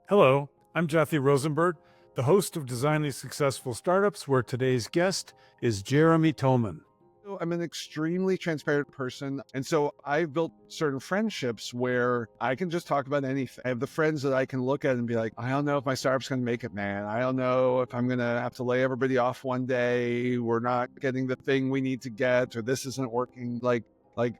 Hello, I'm Jothy Rosenberg, the host of Designing Successful Startups, where today's guest is Jeremy Toeman. I'm an extremely transparent person. And so I've built certain friendships where I can just talk about anything. I have the friends that I can look at and be like, I don't know if my startup's going to make it, man. I don't know if I'm going to have to lay everybody off one day. We're not getting the thing we need to get, or this isn't working. Like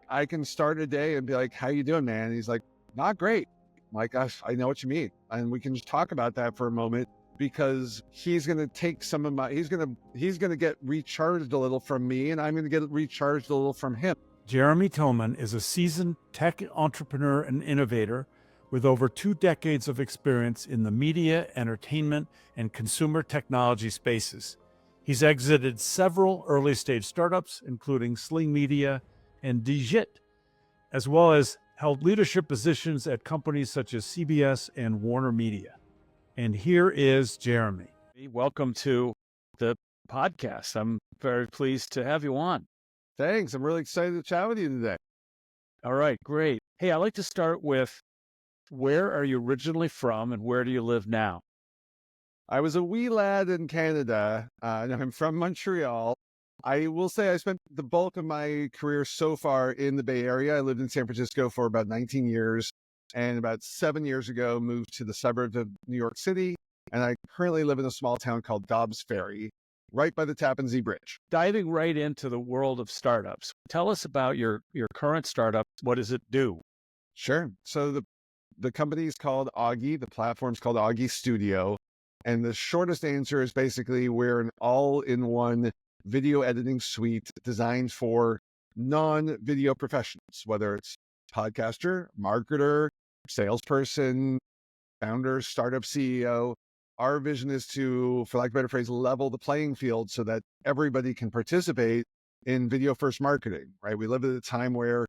I can start a day and be like, how you doing, man? And he's like, not great. I'm like, I know what you mean. And we can just talk about that for a moment, because he's going to take some of my, he's going to get recharged a little from me, and I'm going to get recharged a little from him. Jeremy Toeman is a seasoned tech entrepreneur and innovator with over 2 decades of experience in the media, entertainment, and consumer technology spaces. He's exited several early-stage startups, including Sling Media and Digit, as well as held leadership positions at companies such as CBS and Warner Media. And here is Jeremy. Welcome to the podcast. I'm very pleased to have you on. Thanks. I'm really excited to chat with you today. All right, great. Hey, I'd like to start with, where are you originally from and where do you live now? I was a wee lad in Canada. I'm from Montreal. I will say I spent the bulk of my career so far in the Bay Area. I lived in San Francisco for about 19 years. And about 7 years ago, moved to the suburbs of New York City. And I currently live in a small town called Dobbs Ferry, right by the Tappan Zee Bridge. Diving right into the world of startups, tell us about your current startup. What does it do? Sure. So the company is called Augie. The platform's called Augie Studio. And the shortest answer is basically we're an all-in-one video editing suite designed for non-video professionals, whether it's podcaster, marketer, salesperson, founder, startup CEO. Our vision is to, for lack of a better phrase, level the playing field so that everybody can participate in video first marketing, right? We live at a time where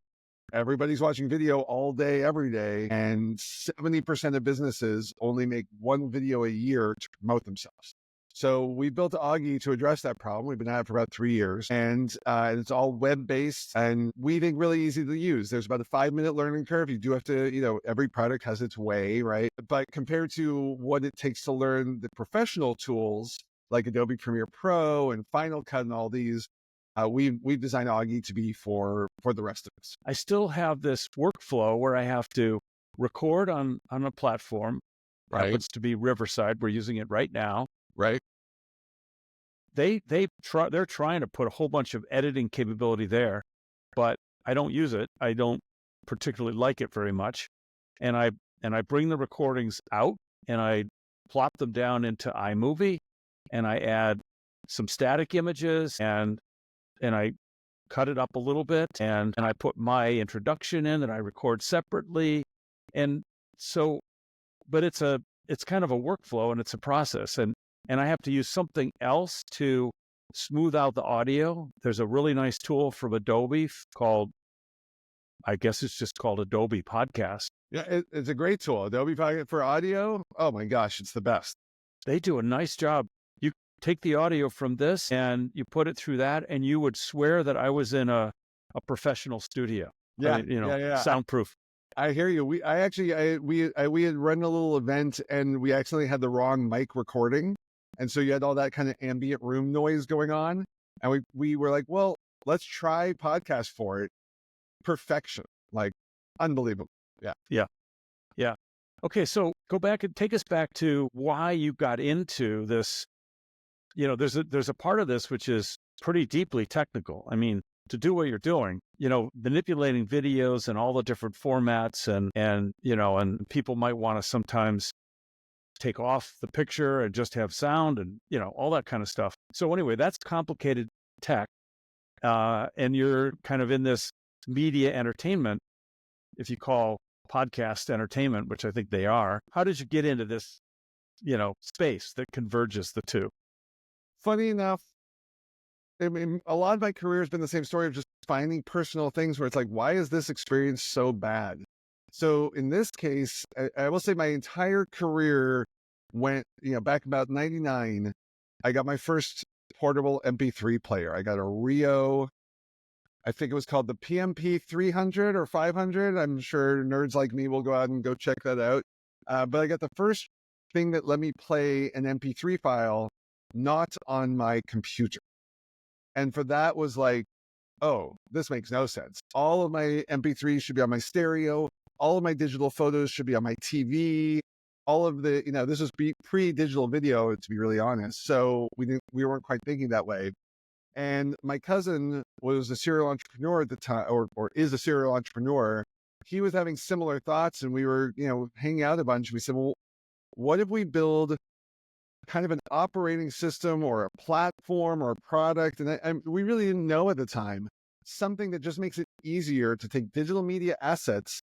everybody's watching video all day, every day, and 70% of businesses only make one video a year to promote themselves. So we built Augie to address that problem. We've been at it for about 3 years, and it's all web-based, and we think really easy to use. There's about a 5-minute learning curve. You do have to, every product has its way, right? But compared to what it takes to learn the professional tools like Adobe Premiere Pro and Final Cut and all these, we've designed Augie to be for the rest of us. I still have this workflow where I have to record on a platform. Right. Happens to be Riverside. We're using it right now. Right. They're trying to put a whole bunch of editing capability there, but I don't use it. I don't particularly like it very much. And I bring the recordings out and I plop them down into iMovie, and I add some static images and I cut it up a little bit, and I put my introduction in that I record separately. And so, but it's kind of a workflow and it's a process, and I have to use something else to smooth out the audio. There's a really nice tool from Adobe called, I guess it's just called Adobe Podcast. Yeah, it's a great tool. Adobe Podcast for audio. Oh my gosh, it's the best. They do a nice job. You take the audio from this and you put it through that, and you would swear that I was in a professional studio. Yeah, I mean, yeah. Soundproof. I hear you. We had run a little event and we accidentally had the wrong mic recording. And so you had all that kind of ambient room noise going on. And we were like, well, let's try podcast for it. Perfection. Like, unbelievable. Yeah. Okay. So go back and take us back to why you got into this. There's a part of this which is pretty deeply technical. I mean, to do what you're doing, manipulating videos and all the different formats and people might want to sometimes take off the picture and just have sound and, all that kind of stuff. So anyway, that's complicated tech. And you're kind of in this media entertainment, if you call podcast entertainment, which I think they are. How did you get into this, space that converges the two? Funny enough, I mean, a lot of my career has been the same story of just finding personal things where it's like, why is this experience so bad? So in this case, I will say my entire career went, back about 99, I got my first portable MP3 player. I got a Rio, I think it was called the PMP 300 or 500. I'm sure nerds like me will go out and go check that out. But I got the first thing that let me play an MP3 file, not on my computer. And for that was like, oh, this makes no sense. All of my MP3s should be on my stereo. All of my digital photos should be on my TV. All of the, this was pre-digital video, to be really honest. So we weren't quite thinking that way. And my cousin was a serial entrepreneur at the time, or is a serial entrepreneur. He was having similar thoughts, and we were, hanging out a bunch. We said, well, what if we build kind of an operating system or a platform or a product? And we really didn't know at the time, something that just makes it easier to take digital media assets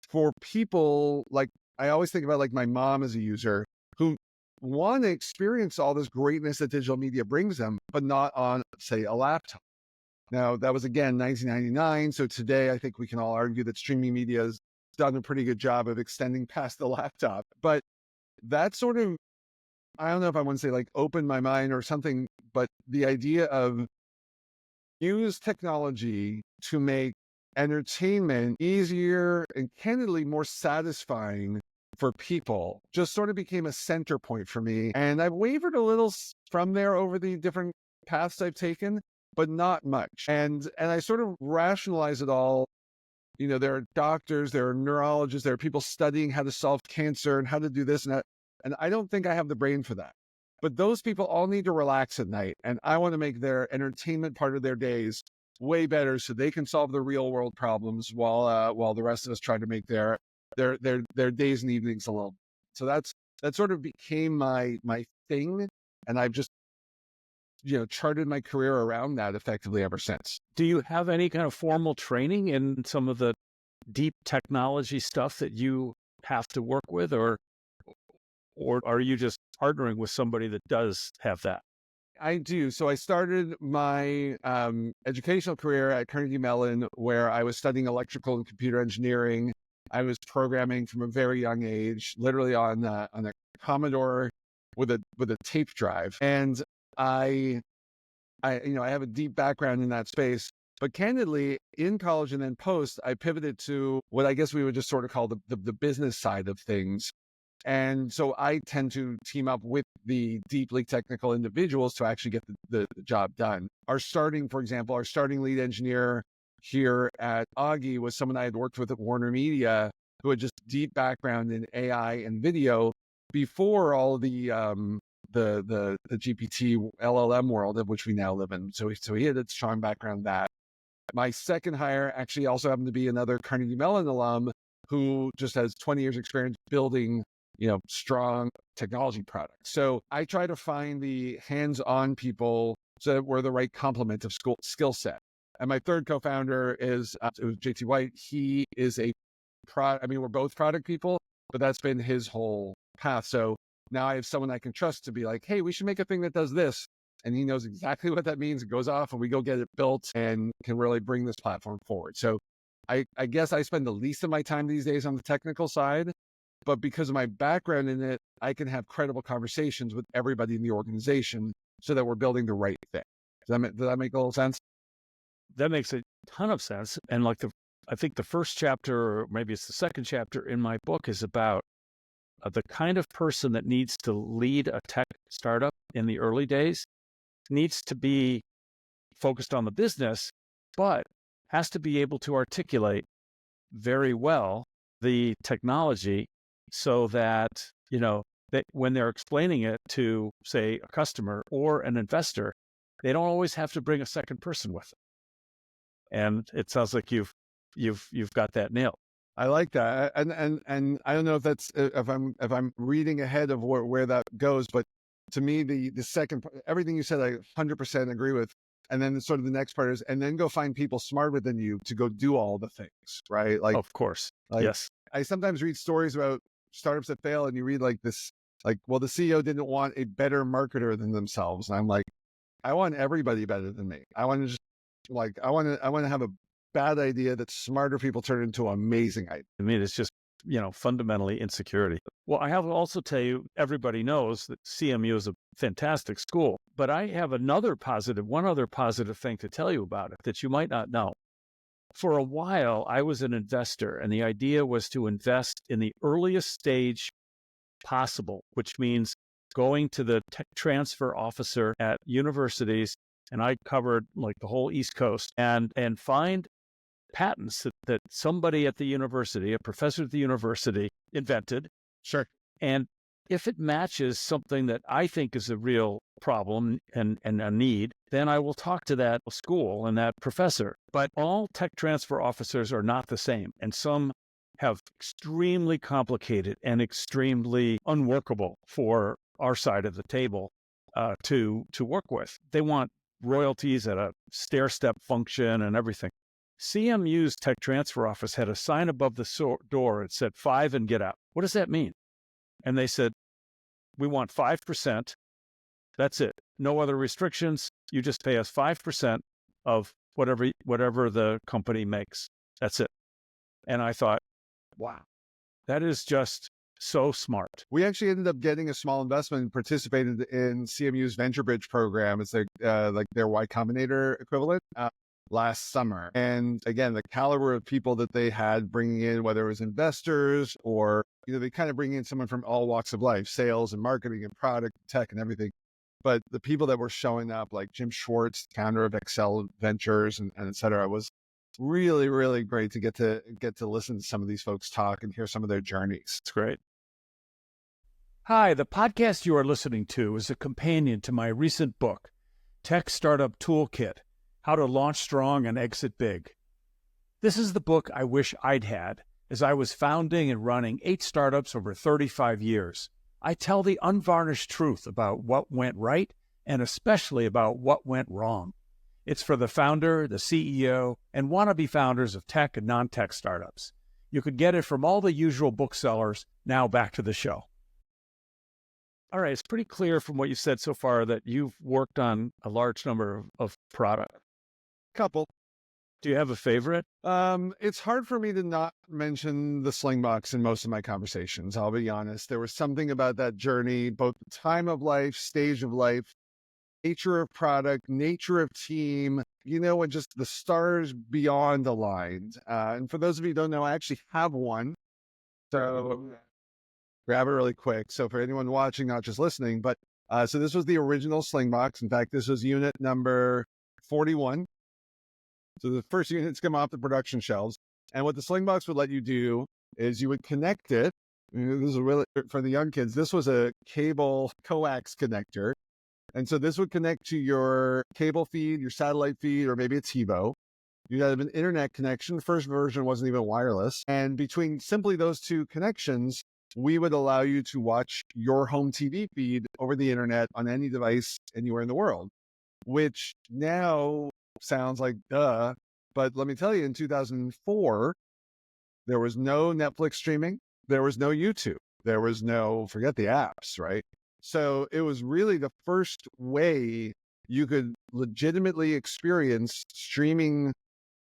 for people. Like, I always think about like my mom as a user who want to experience all this greatness that digital media brings them, but not on, say, a laptop. Now, that was, again, 1999. So today, I think we can all argue that streaming media has done a pretty good job of extending past the laptop. But that sort of, I don't know if I want to say like opened my mind or something, but the idea of use technology to make entertainment easier and candidly more satisfying for people just sort of became a center point for me. And I've wavered a little from there over the different paths I've taken, but not much. And I sort of rationalize it all. There are doctors, there are neurologists, there are people studying how to solve cancer and how to do this and that. And I don't think I have the brain for that. But those people all need to relax at night. And I want to make their entertainment part of their days way better so they can solve the real world problems while the rest of us try to make their days and evenings a little. So that sort of became my thing. And I've just, charted my career around that effectively ever since. Do you have any kind of formal training in some of the deep technology stuff that you have to work with, or are you just partnering with somebody that does have that? I do. So I started my educational career at Carnegie Mellon, where I was studying electrical and computer engineering. I was programming from a very young age, literally on a Commodore with a tape drive. And I have a deep background in that space. But candidly, in college and then post, I pivoted to what I guess we would just sort of call the business side of things. And so I tend to team up with the deeply technical individuals to actually get the job done. For example, our starting lead engineer here at Augie was someone I had worked with at Warner Media, who had just deep background in AI and video before all of the GPT LLM world of which we now live in. So he had a strong background in that. My second hire actually also happened to be another Carnegie Mellon alum who just has 20 years experience building strong technology products. So I try to find the hands-on people so that we're the right complement of skill set. And my third co-founder is Jothy White. He is we're both product people, but that's been his whole path. So now I have someone I can trust to be like, hey, we should make a thing that does this. And he knows exactly what that means. It goes off and we go get it built and can really bring this platform forward. So I guess I spend the least of my time these days on the technical side, but because of my background in it, I can have credible conversations with everybody in the organization so that we're building the right thing. Does that make a little sense? That makes a ton of sense. And I think the first chapter, or maybe it's the second chapter in my book, is about the kind of person that needs to lead a tech startup in the early days needs to be focused on the business, but has to be able to articulate very well the technology so that, that when they're explaining it to, say, a customer or an investor, they don't always have to bring a second person with them. And it sounds like you've got that nailed. I like that, and I don't know if that's if I'm reading ahead of where that goes, but to me the second everything you said I 100% agree with, and then sort of the next part is and then go find people smarter than you to go do all the things, right? Like, of course, like, yes. I sometimes read stories about startups that fail, and you read like this, like, well, the CEO didn't want a better marketer than themselves, and I'm like, I want everybody better than me. I want to just I want to have a bad idea that smarter people turn into amazing idea. I mean, it's just, fundamentally insecurity. Well, I have to also tell you, everybody knows that CMU is a fantastic school, but I have one other positive thing to tell you about it that you might not know. For a while, I was an investor, and the idea was to invest in the earliest stage possible, which means going to the tech transfer officer at universities, and I covered like the whole East Coast, and find patents that somebody at the university, a professor at the university, invented. Sure. And if it matches something that I think is a real problem and a need, then I will talk to that school and that professor. But all tech transfer officers are not the same. And some have extremely complicated and extremely unworkable for our side of the table to work with. They want royalties at a stair-step function and everything. CMU's tech transfer office had a sign above the door. It said 5 and get out. What does that mean? And they said, we want 5%. That's it. No other restrictions. You just pay us 5% of whatever the company makes. That's it. And I thought, wow, that is just so smart. We actually ended up getting a small investment and participated in CMU's Venture Bridge program. It's like their Y Combinator equivalent last summer. And again, the caliber of people that they had bringing in, whether it was investors or, they kind of bring in someone from all walks of life, sales and marketing and product, tech and everything. But the people that were showing up, like Jim Schwartz, founder of Excel Ventures and et cetera, was really, really great to get to listen to some of these folks talk and hear some of their journeys. It's great. Hi, the podcast you are listening to is a companion to my recent book, Tech Startup Toolkit: How to Launch Strong and Exit Big. This is the book I wish I'd had as I was founding and running 8 startups over 35 years. I tell the unvarnished truth about what went right and especially about what went wrong. It's for the founder, the CEO, and wannabe founders of tech and non-tech startups. You could get it from all the usual booksellers. Now back to the show. All right, it's pretty clear from what you said so far that you've worked on a large number of products. Couple. Do you have a favorite? It's hard for me to not mention the Slingbox in most of my conversations. I'll be honest. There was something about that journey, both the time of life, stage of life, nature of product, nature of team, and just the stars beyond aligned. And for those of you who don't know, I actually have one. So grab it really quick. So for anyone watching, not just listening, but so this was the original Slingbox. In fact, this was unit number 41. So the first units come off the production shelves. And what the Slingbox would let you do is you would connect it. This is really for the young kids. This was a cable coax connector. And so this would connect to your cable feed, your satellite feed, or maybe a TiVo. You'd have an internet connection. The first version wasn't even wireless. And between simply those two connections, we would allow you to watch your home TV feed over the internet on any device anywhere in the world, which now sounds like duh. But let me tell you, in 2004, there was no Netflix streaming. There was no YouTube. There was no, forget the apps, right? So it was really the first way you could legitimately experience streaming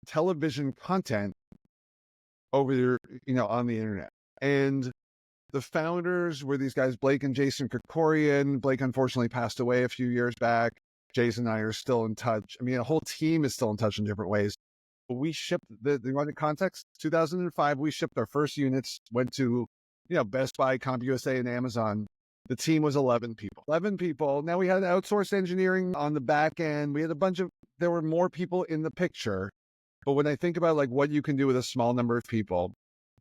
television content over your, on the internet. And the founders were these guys, Blake and Jason Krikorian. Blake unfortunately passed away a few years back. Jason and I are still in touch. I mean, the whole team is still in touch in different ways. We shipped the context, 2005, we shipped our first units, went to, Best Buy, CompUSA, and Amazon. The team was 11 people. 11 people. Now we had outsourced engineering on the back end. We had there were more people in the picture. But when I think about like what you can do with a small number of people,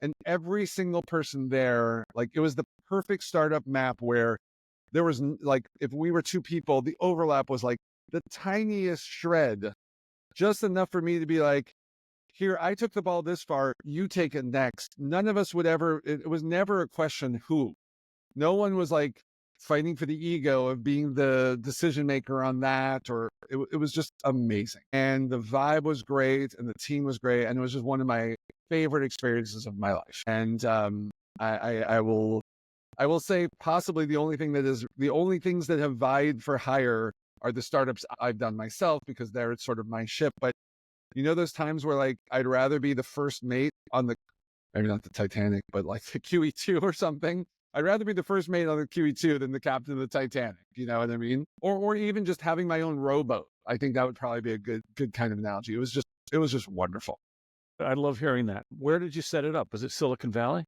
and every single person there, like it was the perfect startup map where there was like, if we were 2 people, the overlap was like the tiniest shred, just enough for me to be like, here, I took the ball this far, you take it next. None of us would ever, it was never a question who. No one was like fighting for the ego of being the decision maker on that, or it was just amazing. And the vibe was great and the team was great. And it was just one of my favorite experiences of my life. And I will say possibly the only things that have vied for hire are the startups I've done myself, because they're sort of my ship. But those times where like, I'd rather be the first mate on maybe not the Titanic, but like the QE2 or something. I'd rather be the first mate on the QE2 than the captain of the Titanic. You know what I mean? Or even just having my own rowboat. I think that would probably be a good kind of analogy. It was just wonderful. I love hearing that. Where did you set it up? Was it Silicon Valley?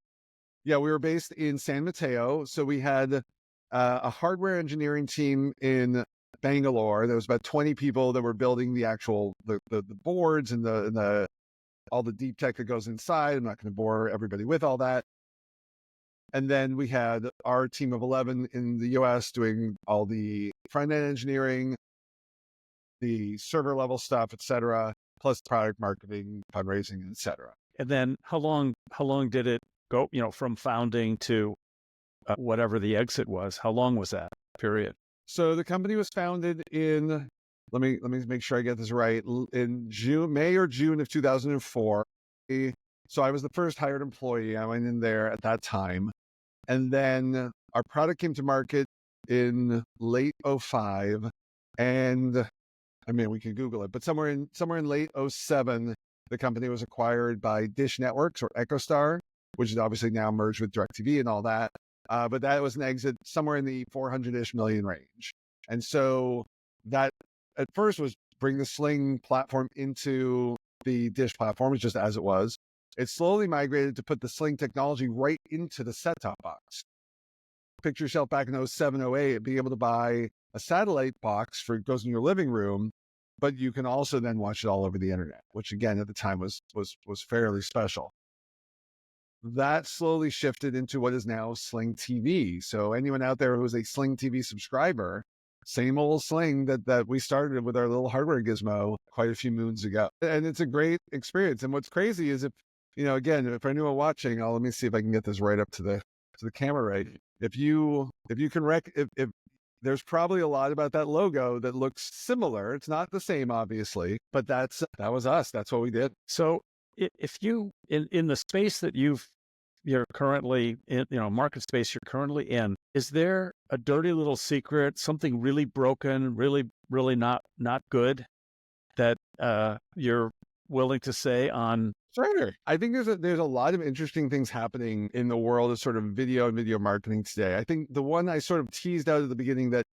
Yeah, we were based in San Mateo. So we had a hardware engineering team in Bangalore. There was about 20 people that were building the actual the boards and the all the deep tech that goes inside. I'm not going to bore everybody with all that. And then we had our team of 11 in the US doing all the front end engineering, the server level stuff, et cetera, plus product marketing, fundraising, et cetera. And then how long did it go, from founding to whatever the exit was? How long was that period? So the company was founded in, let me make sure I get this right, in May or June of 2004. So I was the first hired employee. I went in there at that time. And then our product came to market in late 05. And I mean, we can Google it, but somewhere in late 07, the company was acquired by Dish Networks, or EchoStar, which is obviously now merged with DirecTV and all that. But that was an exit somewhere in the 400-ish million range. And so that at first was bring the Sling platform into the Dish platforms just as it was. It slowly migrated to put the Sling technology right into the set-top box. Picture yourself back in 07, 08, being able to buy a satellite box for goes in your living room, but you can also then watch it all over the internet, which again at the time was fairly special. That slowly shifted into what is now Sling TV. So anyone out there who's a Sling TV subscriber, same old Sling that we started with our little hardware gizmo quite a few moons ago. And it's a great experience. And what's crazy is again, for anyone watching, let me see if I can get this right up to the camera right. If you can if there's probably a lot about that logo that looks similar. It's not the same, obviously, but that was us. That's what we did. So if you, in the space that you're currently in, market space you're currently in, is there a dirty little secret, something really broken, really, really not good that you're willing to say on? Sure. I think there's a lot of interesting things happening in the world of sort of video and video marketing today. I think the one I sort of teased out at the beginning that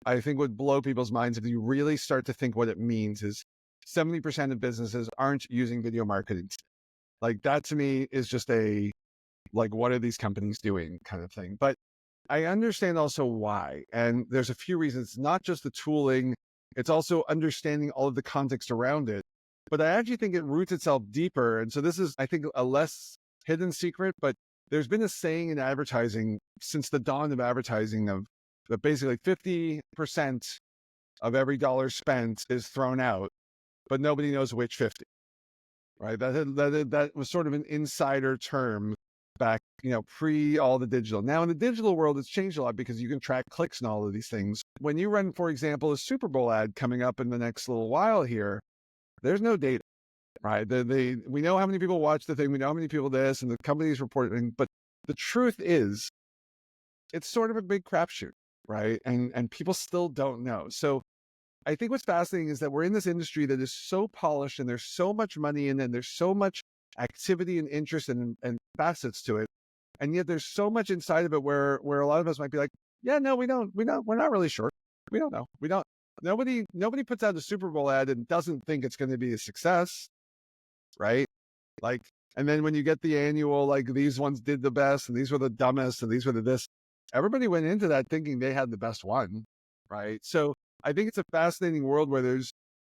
I think would blow people's minds if you really start to think what it means is 70% of businesses aren't using video marketing. Like that to me is just what are these companies doing kind of thing. But I understand also why. And there's a few reasons. It's not just the tooling. It's also understanding all of the context around it. But I actually think it roots itself deeper. And so this is, I think, a less hidden secret, but there's been a saying in advertising since the dawn of advertising that basically 50% of every dollar spent is thrown out, but nobody knows which 50, right? That was sort of an insider term back, pre all the digital. Now in the digital world, it's changed a lot because you can track clicks and all of these things. When you run, for example, a Super Bowl ad coming up in the next little while here, there's no data, right? We know how many people watch the thing. We know how many people this, and the company's reporting. But the truth is, it's sort of a big crapshoot, right? And people still don't know. So I think what's fascinating is that we're in this industry that is so polished, and there's so much money in it, and there's so much activity and interest and facets to it. And yet there's so much inside of it where a lot of us might be like, yeah, no, we're not really sure. We don't know. Nobody puts out a Super Bowl ad and doesn't think it's going to be a success, right? And then when you get the annual, these ones did the best and these were the dumbest and these were the this, everybody went into that thinking they had the best one, right? So I think it's a fascinating world where there's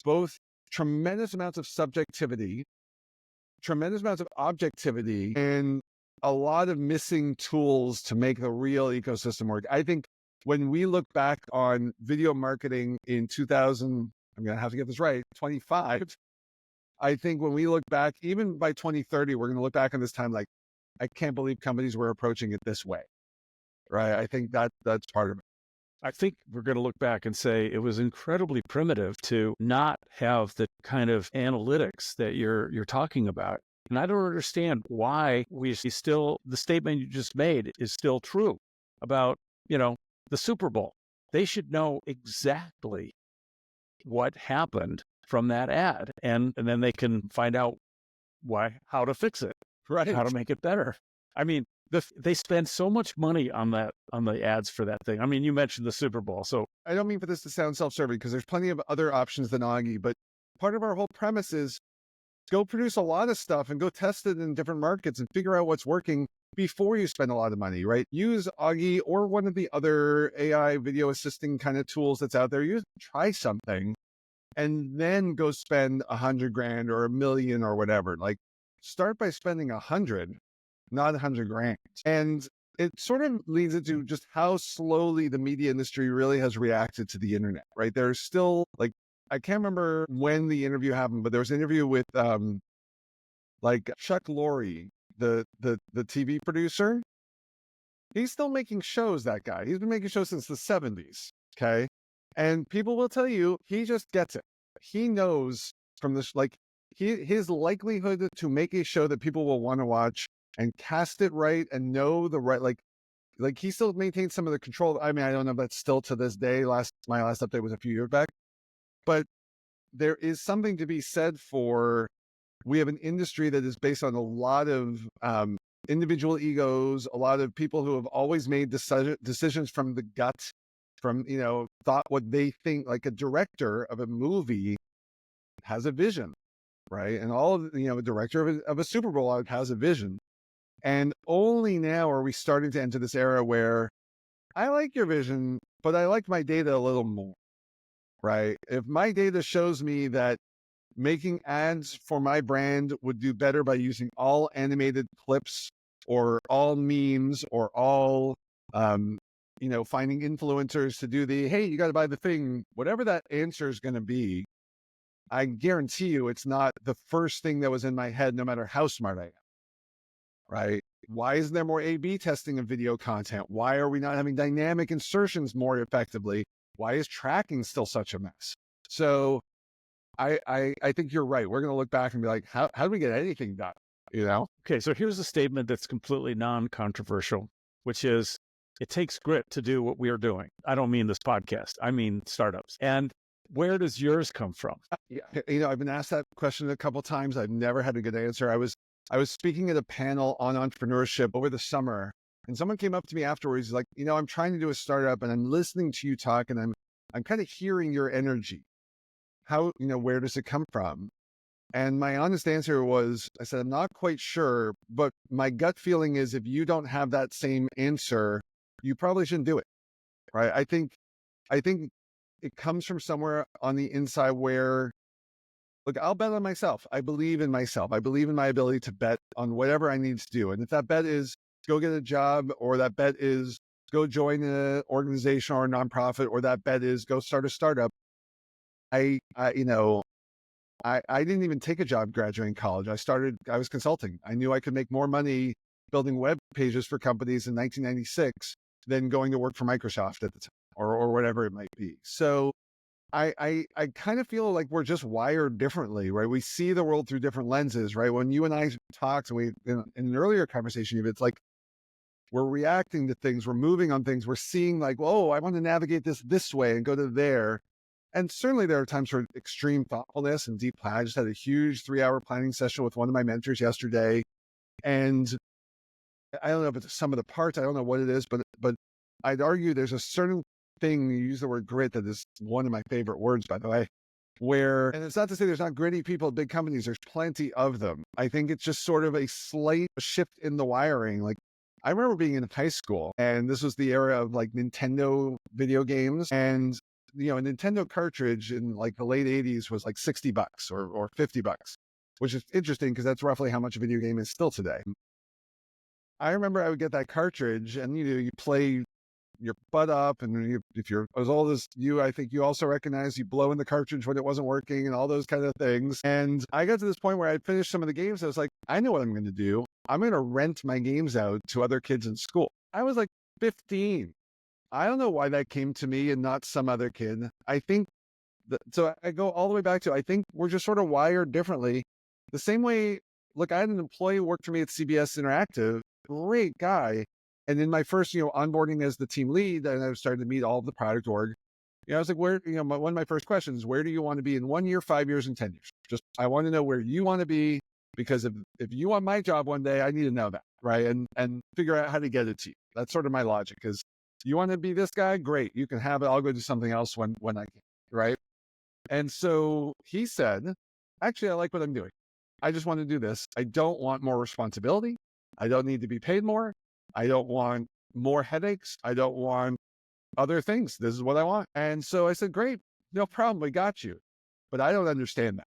both tremendous amounts of subjectivity, tremendous amounts of objectivity, and a lot of missing tools to make the real ecosystem work. I think when we look back on video marketing in 2000, I'm going to have to get this right, 25, I think when we look back, even by 2030, we're going to look back on this time like, I can't believe companies were approaching it this way, right? I think that's part of it. I think we're going to look back and say it was incredibly primitive to not have the kind of analytics that you're talking about. And I don't understand why the statement you just made is still true about, the Super Bowl. They should know exactly what happened from that ad. And then they can find out how to fix it, right? How to make it better. I mean, they spend so much money on the ads for that thing. I mean, you mentioned the Super Bowl. So I don't mean for this to sound self-serving because there's plenty of other options than Augie, but part of our whole premise is go produce a lot of stuff and go test it in different markets and figure out what's working, before you spend a lot of money, right? Use Augie or one of the other AI video assisting kind of tools that's out there. Try something and then go spend $100,000 or $1 million or whatever. Like, start by spending 100, not 100,000. And it sort of leads into just how slowly the media industry really has reacted to the internet, right? There's still, like, I can't remember when the interview happened, but there was an interview with like Chuck Lorre, the TV producer. He's still making shows, that guy. He's been making shows since the 70s. Okay. And people will tell you, he just gets it. He knows from this, like, his likelihood to make a show that people will want to watch and cast it right and know the right, like he still maintains some of the control. I mean, I don't know if that's still to this day. My last update was a few years back, but there is something to be said for, we have an industry that is based on a lot of individual egos, a lot of people who have always made decisions from the gut, from, thought what they think. Like, a director of a movie has a vision, right? And all of, a director of a Super Bowl has a vision. And only now are we starting to enter this era where I like your vision, but I like my data a little more, right? If my data shows me that making ads for my brand would do better by using all animated clips or all memes or all, finding influencers to do the, hey, you got to buy the thing, whatever that answer is going to be, I guarantee you it's not the first thing that was in my head, no matter how smart I am, right? Why isn't there more A/B testing of video content? Why are we not having dynamic insertions more effectively? Why is tracking still such a mess? So I think you're right. We're going to look back and be like, how do we get anything done? Okay, so here's a statement that's completely non-controversial, which is, it takes grit to do what we are doing. I don't mean this podcast. I mean startups. And where does yours come from? Yeah, I've been asked that question a couple of times. I've never had a good answer. I was speaking at a panel on entrepreneurship over the summer, and someone came up to me afterwards, like, I'm trying to do a startup and I'm listening to you talk and I'm kind of hearing your energy. How, where does it come from? And my honest answer was, I said, I'm not quite sure, but my gut feeling is if you don't have that same answer, you probably shouldn't do it, right? I think it comes from somewhere on the inside where, look, I'll bet on myself. I believe in myself. I believe in my ability to bet on whatever I need to do. And if that bet is go get a job, or that bet is go join an organization or a nonprofit, or that bet is go start a startup, I didn't even take a job graduating college. I was consulting. I knew I could make more money building web pages for companies in 1996 than going to work for Microsoft at the time, or whatever it might be. So I kind of feel like we're just wired differently, right? We see the world through different lenses, right? When you and I talked, and in an earlier conversation, it's like we're reacting to things, we're moving on things, we're seeing like, oh, I want to navigate this way and go to there. And certainly there are times for extreme thoughtfulness and deep plan. I just had a huge 3-hour planning session with one of my mentors yesterday. And I don't know if it's some of the parts, I don't know what it is, but I'd argue there's a certain thing, you use the word grit, that is one of my favorite words, by the way, where, and it's not to say there's not gritty people at big companies, there's plenty of them. I think it's just sort of a slight shift in the wiring. Like, I remember being in high school, and this was the era of like Nintendo video games, and a Nintendo cartridge in like the late 80s was like $60 or $50, which is interesting because that's roughly how much a video game is still today. I remember I would get that cartridge and you play your butt up, and if you're as old as you, I think you also recognize you blow in the cartridge when it wasn't working and all those kind of things. And I got to this point where I'd finished some of the games. I was like, I know what I'm going to do. I'm going to rent my games out to other kids in school. I was like 15. I don't know why that came to me and not some other kid. I think so I go all the way back to, I think we're just sort of wired differently. The same way, look, I had an employee who worked for me at CBS Interactive, great guy. And in my first, onboarding as the team lead, and I started to meet all of the product org, I was like, one of my first questions, where do you want to be in 1 year, 5 years, and 10 years? Just, I want to know where you want to be, because if you want my job one day, I need to know that, right? And figure out how to get it to you. That's sort of my logic, because you want to be this guy? Great. You can have it. I'll go do something else when I can, right? And so he said, actually, I like what I'm doing. I just want to do this. I don't want more responsibility. I don't need to be paid more. I don't want more headaches. I don't want other things. This is what I want. And so I said, great, no problem. We got you. But I don't understand that.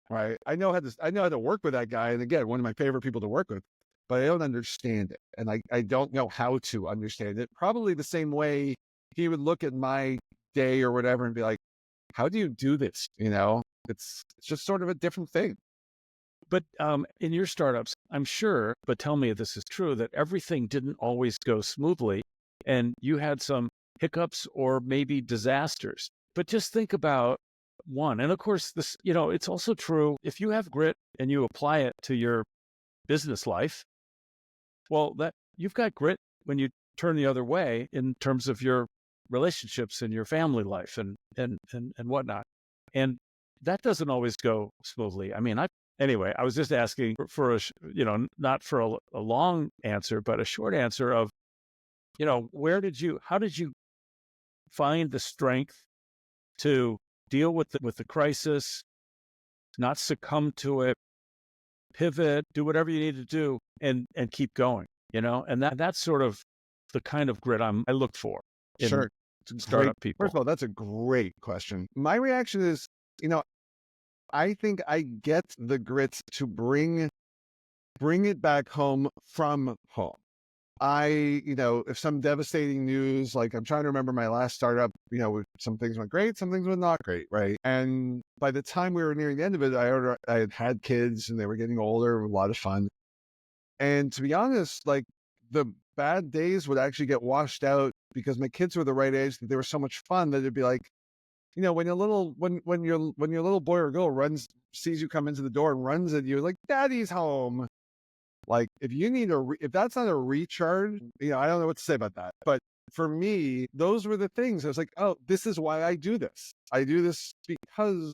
Right. I know how to work with that guy. And again, one of my favorite people to work with, but I don't understand it. And I don't know how to understand it. Probably the same way he would look at my day or whatever and be like, how do you do this? It's just sort of a different thing. But in your startups, I'm sure, but tell me if this is true, that everything didn't always go smoothly and you had some hiccups or maybe disasters. But just think about one. And of course, this, it's also true if you have grit and you apply it to your business life, well, that you've got grit when you turn the other way in terms of your relationships and your family life and whatnot. And that doesn't always go smoothly. I mean, anyway, I was just asking for not for a long answer, but a short answer of, how did you find the strength to deal with the crisis, not succumb to it, pivot, do whatever you need to do and keep going, and that's sort of the kind of grit I look for in Sure. startup people. First of all, that's a great question. My reaction is, I think I get the grit to bring it back home from home. If some devastating news, like I'm trying to remember my last startup, some things went great, some things went not great, right? And by the time we were nearing the end of it, I had kids and they were getting older, a lot of fun. And to be honest, like the bad days would actually get washed out because my kids were the right age that they were so much fun that it'd be like, when your little boy or girl sees you come into the door and runs at you, like, Daddy's home. Like, if that's not a recharge, I don't know what to say about that. But for me, those were the things. I was like, oh, this is why I do this. I do this because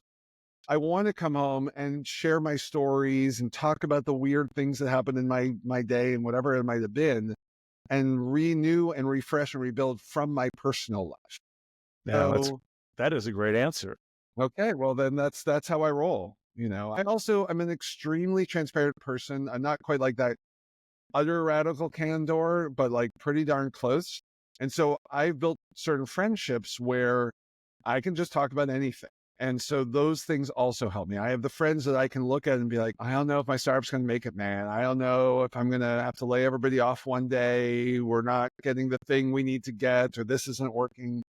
I want to come home and share my stories and talk about the weird things that happened in my day and whatever it might have been, and renew and refresh and rebuild from my personal life. Yeah, that is a great answer. Okay, well then that's how I roll. I'm an extremely transparent person. I'm not quite like that utter radical candor, but like pretty darn close. And so I've built certain friendships where I can just talk about anything. And so those things also help me. I have the friends that I can look at and be like, I don't know if my startup's going to make it, man. I don't know if I'm going to have to lay everybody off one day. We're not getting the thing we need to get, or this isn't working.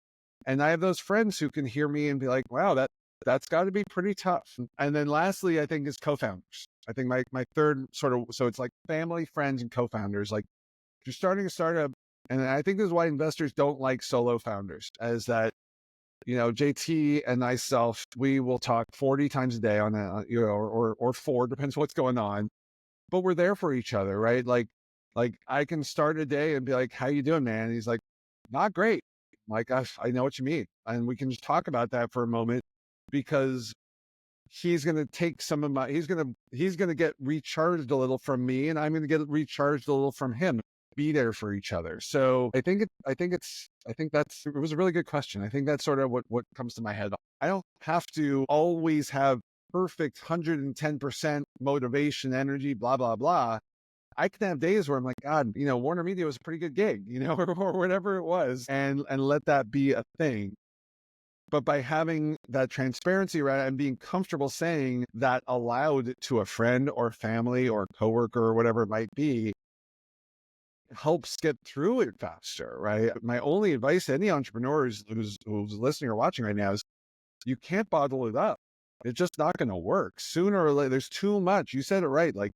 And I have those friends who can hear me and be like, wow, that's got to be pretty tough. And then lastly, I think is co-founders. I think my third sort of, so it's like family, friends, and co-founders. Like if you're starting a startup, and I think this is why investors don't like solo founders, as that, JT and myself, we will talk 40 times a day on or 4, depends what's going on, but we're there for each other, right? Like I can start a day and be like, how you doing, man? And he's like, not great. I'm like, I know what you mean. And we can just talk about that for a moment, because he's going to take some of he's going to get recharged a little from me, and I'm going to get recharged a little from him. Be there for each other. So I think it was a really good question. I think that's sort of what comes to my head. I don't have to always have perfect 110% motivation, energy, blah, blah, blah. I can have days where I'm like, God, Warner Media was a pretty good gig, or whatever it was, and let that be a thing. But by having that transparency, right, and being comfortable saying that aloud to a friend or family or coworker or whatever it might be, helps get through it faster, right? My only advice to any entrepreneur who's listening or watching right now is you can't bottle it up. It's just not going to work. Sooner or later, there's too much. You said it right. Like,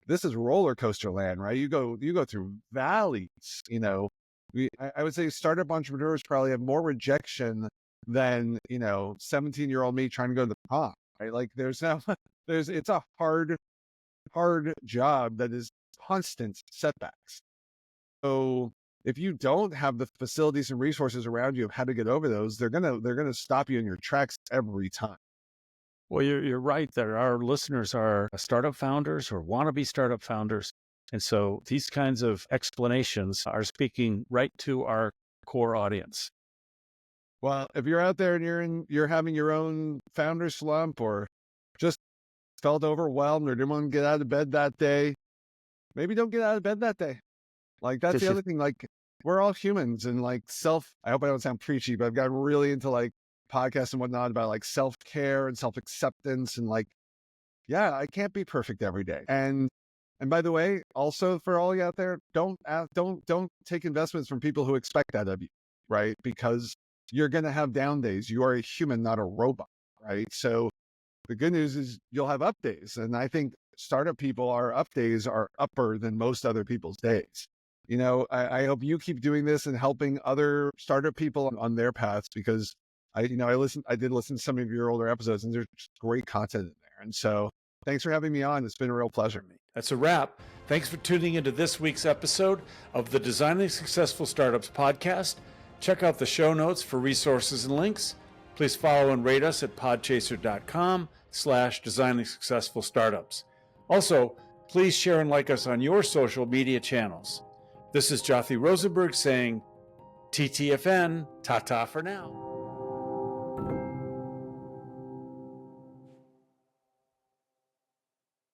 this is roller coaster land, right? You go through valleys. I would say startup entrepreneurs probably have more rejection than 17-year-old me trying to go to the prom, right? Like it's a hard job that is constant setbacks. So if you don't have the facilities and resources around you of how to get over those, they're gonna stop you in your tracks every time. Well, you're right that our listeners are startup founders or wannabe startup founders. And so these kinds of explanations are speaking right to our core audience. Well, if you're out there and you're having your own founder slump, or just felt overwhelmed or didn't want to get out of bed that day, maybe don't get out of bed that day. Like, that's the other thing. Like, we're all humans, and like I hope I don't sound preachy, but I've gotten really into like podcasts and whatnot about like self-care and self-acceptance, and like, yeah, I can't be perfect every day. And by the way, also for all you out there, don't take investments from people who expect that of you, right? Because you're going to have down days. You are a human, not a robot, right? So the good news is you'll have up days. And I think startup people, our up days are upper than most other people's days. You know, I hope you keep doing this and helping other startup people on their paths, because I did listen to some of your older episodes, and there's great content in there. And so thanks for having me on. It's been a real pleasure. That's a wrap. Thanks for tuning into this week's episode of the Designing Successful Startups podcast. Check out the show notes for resources and links. Please follow and rate us at podchaser.com/designing successful startups. Also, please share and like us on your social media channels. This is Jothy Rosenberg saying, TTFN, ta-ta for now.